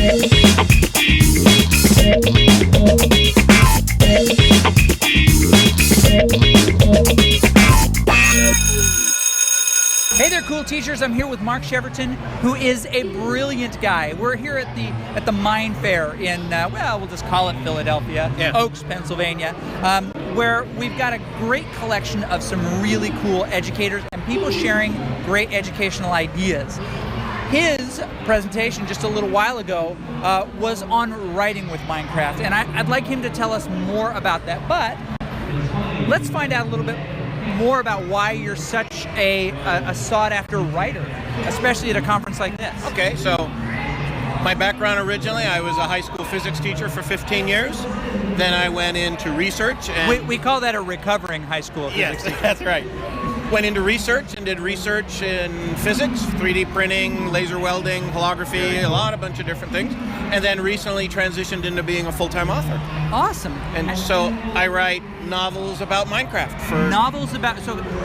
Hey there, cool teachers. I'm here with Mark Cheverton, who is a brilliant guy. We're here at the Minefaire in, we'll just call it Philadelphia, Oaks, Pennsylvania, where we've got a great collection of some really cool educators and people sharing great educational ideas. His presentation just a little while ago was on writing with Minecraft, and I'd like him to tell us more about that. But let's find out a little bit more about why you're such a sought-after writer, especially at a conference like this. Okay, so my background originally, I was a high school physics teacher for 15 years. Then I went into research. And we call that a recovering high school physics teacher. That's right. Went into research and did research in physics, 3D printing, laser welding, holography, a bunch of different things. And then recently transitioned into being a full-time author. Awesome. And so I write novels about Minecraft.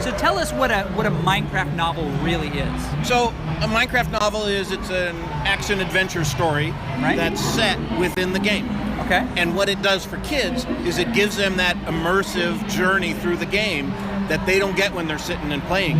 So tell us what a Minecraft novel really is. So a Minecraft novel it's an action-adventure story that's set within the game. Okay. And what it does for kids is it gives them that immersive journey through the game that they don't get when they're sitting and playing.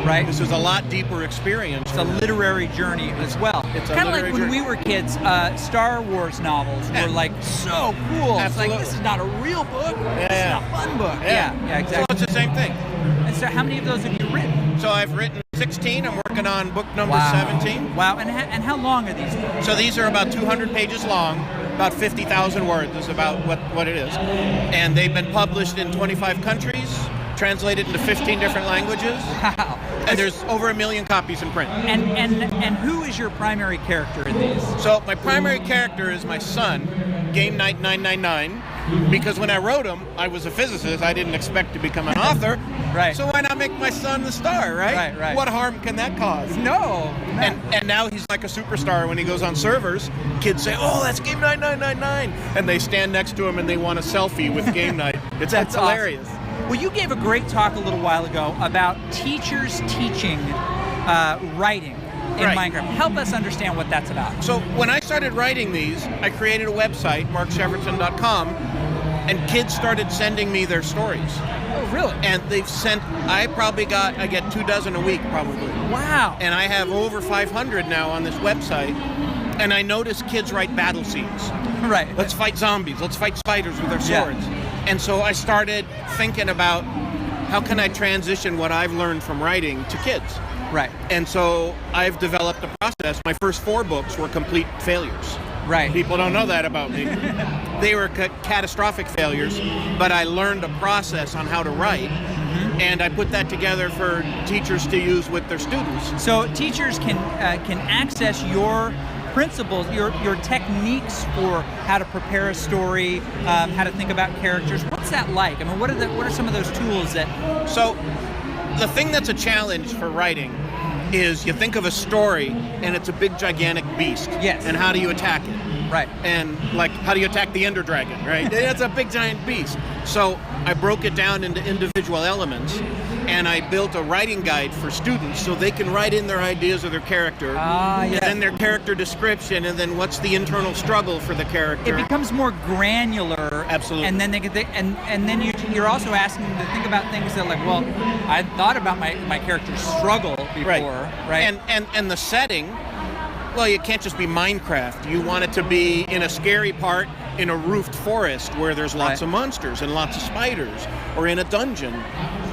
Right. This is a lot deeper experience. It's a literary journey as well. It's kind of like when we were kids, Star Wars novels were like so cool. Absolutely. It's like, this is not a real book. This is a fun book. Yeah, exactly. So it's the same thing. And so how many of those have you written? So I've written 16. I'm working on book number 17. Wow. And how long are these books? So these are about 200 pages long. About 50,000 words is about what it is. And they've been published in 25 countries, translated into 15 different languages. Wow. And there's over 1 million copies in print. And who is your primary character in these? So my primary character is my son, Game Night 999, because when I wrote him, I was a physicist. I didn't expect to become an author. Right. So why not make my son the star, right? Right. What harm can that cause? No. And now he's like a superstar when he goes on servers. Kids say, "Oh, that's Game Night 999," and they stand next to him and they want a selfie with Game Night. That's hilarious. Awesome. Well, you gave a great talk a little while ago about teachers teaching writing in Minecraft. Help us understand what that's about. So when I started writing these, I created a website, markcheverton.com, and kids started sending me their stories. Oh, really? And they've sent, I get 24 a week probably. Wow. And I have over 500 now on this website. And I notice kids write battle scenes. Right. Let's fight zombies. Let's fight spiders with our swords. Yeah. And so I started thinking about how can I transition what I've learned from writing to kids. Right. And so I've developed a process. My first 4 books were complete failures. Right. People don't know that about me. They were catastrophic failures, but I learned a process on how to write, and I put that together for teachers to use with their students. So teachers can access your principles, your techniques for how to prepare a story, how to think about characters. What's that like? I mean, what are some of those tools that? So, the thing that's a challenge for writing is you think of a story and it's a big gigantic beast. Yes. And how do you attack it? Right. And like, how do you attack the Ender Dragon, right? It's a big giant beast. So I broke it down into individual elements, and I built a writing guide for students so they can write in their ideas of their character, yes. and then their character description, and then what's the internal struggle for the character. It becomes more granular. Absolutely. And then and then you're also asking them to think about things that like, well, I thought about my character's struggle before, right? And the setting. Well, you can't just be Minecraft. You want it to be in a scary part in a roofed forest where there's lots of monsters and lots of spiders, or in a dungeon.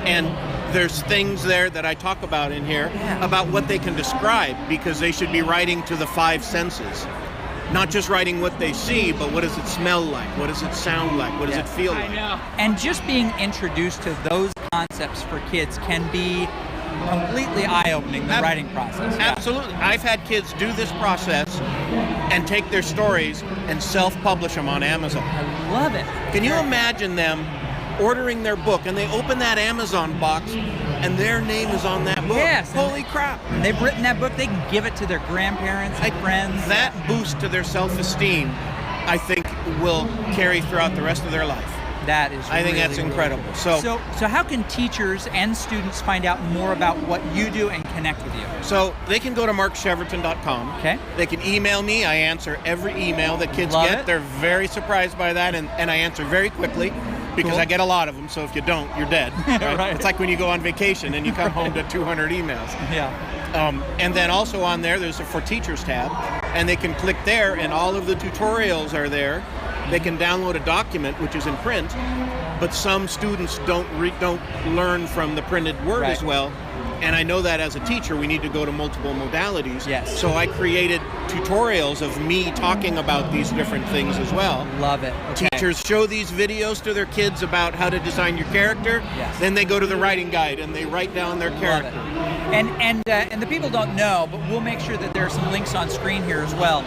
And there's things there that I talk about in here about what they can describe, because they should be writing to the 5 senses. Not just writing what they see, but what does it smell like? What does it sound like? What does it feel like? And just being introduced to those concepts for kids can be completely eye-opening, the writing process. Absolutely. I've had kids do this process and take their stories and self-publish them on Amazon. I love it. Can you imagine them ordering their book and they open that Amazon box and their name is on that book? Yes. Holy crap. And they've written that book, they can give it to their grandparents and friends. That boost to their self-esteem, I think, will carry throughout the rest of their life. That is I think really, that's incredible. Really cool. So how can teachers and students find out more about what you do and connect with you? So they can go to markcheverton.com. Okay. They can email me. I answer every email that kids Love get. it. They're very surprised by that, and I answer very quickly because Cool. I get a lot of them. So if you don't, you're dead. Right? Right. It's like when you go on vacation and you come home to 200 emails. Yeah. And then also on there's a For Teachers tab, and they can click there, and all of the tutorials are there. They can download a document, which is in print, but some students don't learn from the printed word Right. as well. And I know that as a teacher, we need to go to multiple modalities. Yes. So I created tutorials of me talking about these different things as well. Love it. Okay. Teachers show these videos to their kids about how to design your character. Yes. Then they go to the writing guide and they write down their Love character. it. And the people don't know, but we'll make sure that there are some links on screen here as well.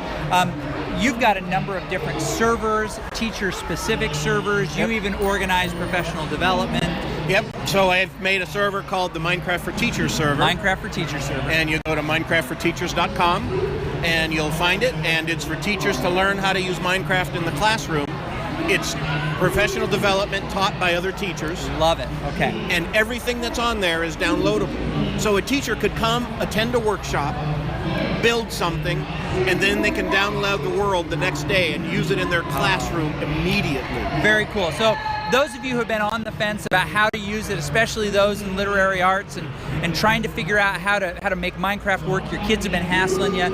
You've got a number of different servers, teacher-specific servers. You even organize professional development. Yep. So I've made a server called the Minecraft for Teachers server. Minecraft for Teachers server. And you go to minecraftforteachers.com and you'll find it. And it's for teachers to learn how to use Minecraft in the classroom. It's professional development taught by other teachers. Love it. Okay. And everything that's on there is downloadable. So a teacher could come, attend a workshop, build something, and then they can download the world the next day and use it in their classroom immediately. Very cool. So those of you who have been on the fence about how to use it, especially those in literary arts and trying to figure out how to make Minecraft work, your kids have been hassling you,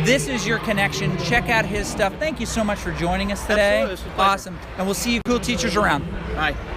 this is your connection. Check out his stuff. Thank you so much for joining us today. Absolutely. It's a pleasure. Awesome. And we'll see you cool teachers around. Bye.